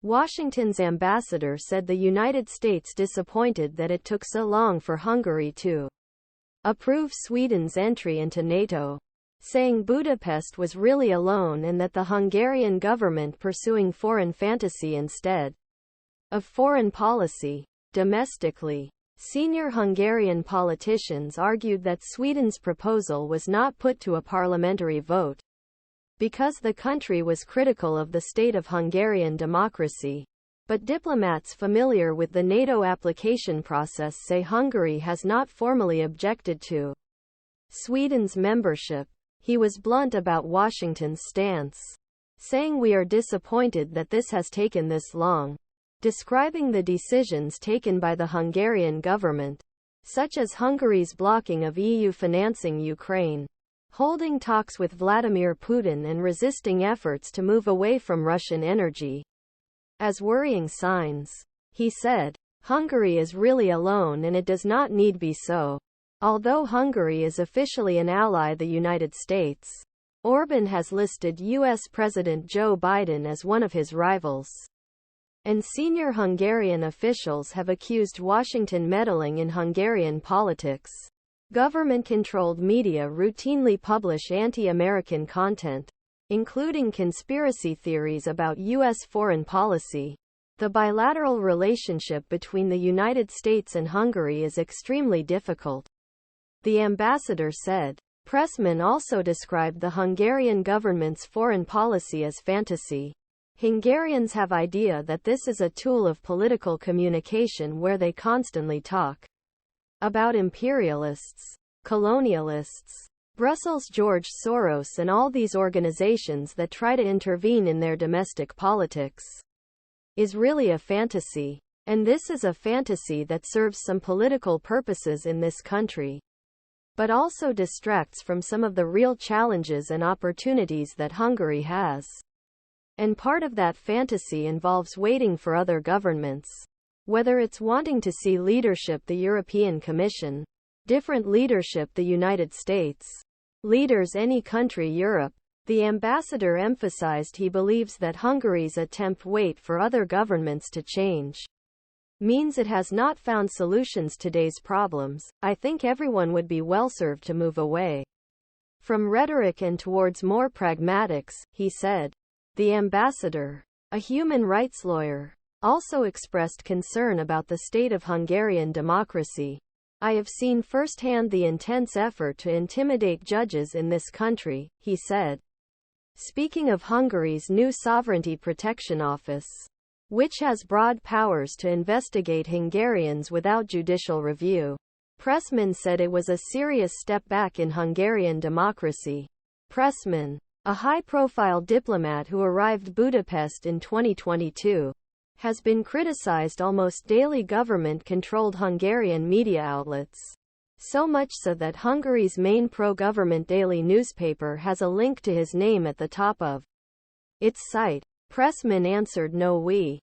Washington's ambassador said the United States disappointed that it took so long for Hungary to approve Sweden's entry into NATO, saying Budapest was really alone and that the Hungarian government pursuing foreign fantasy instead of foreign policy. Domestically, senior Hungarian politicians argued that Sweden's proposal was not put to a parliamentary vote because the country was critical of the state of Hungarian democracy. But diplomats familiar with the NATO application process say Hungary has not formally objected to Sweden's membership. He was blunt about Washington's stance, saying we are disappointed that this has taken this long, describing the decisions taken by the Hungarian government, such as Hungary's blocking of EU financing Ukraine, holding talks with Vladimir Putin and resisting efforts to move away from Russian energy, as worrying signs. He said, Hungary is really alone and it does not need be so. Although Hungary is officially an ally of the United States, Orbán has listed U.S. President Joe Biden as one of his rivals. And senior Hungarian officials have accused Washington meddling in Hungarian politics. Government-controlled media routinely publish anti-American content, including conspiracy theories about U.S. foreign policy. The bilateral relationship between the United States and Hungary is extremely difficult, the ambassador said. Pressmen also described the Hungarian government's foreign policy as fantasy. Hungarians have idea that this is a tool of political communication where they constantly talk about imperialists, colonialists, Brussels, George Soros and all these organizations that try to intervene in their domestic politics is really a fantasy. And this is a fantasy that serves some political purposes in this country, but also distracts from some of the real challenges and opportunities that Hungary has. And part of that fantasy involves waiting for other governments, whether it's wanting to see leadership the European Commission, different leadership the United States, leaders any country Europe. The ambassador emphasized he believes that Hungary's attempt wait for other governments to change means it has not found solutions to today's problems. I think everyone would be well served to move away from rhetoric and towards more pragmatics, he said. The ambassador, a human rights lawyer, also expressed concern about the state of Hungarian democracy. I have seen firsthand the intense effort to intimidate judges in this country, he said. Speaking of Hungary's new Sovereignty Protection Office, which has broad powers to investigate Hungarians without judicial review, Pressman said it was a serious step back in Hungarian democracy. Pressman, a high-profile diplomat who arrived Budapest in 2022, has been criticized almost daily government-controlled Hungarian media outlets, so much so that Hungary's main pro-government daily newspaper has a link to his name at the top of its site. Pressman answered, "No, we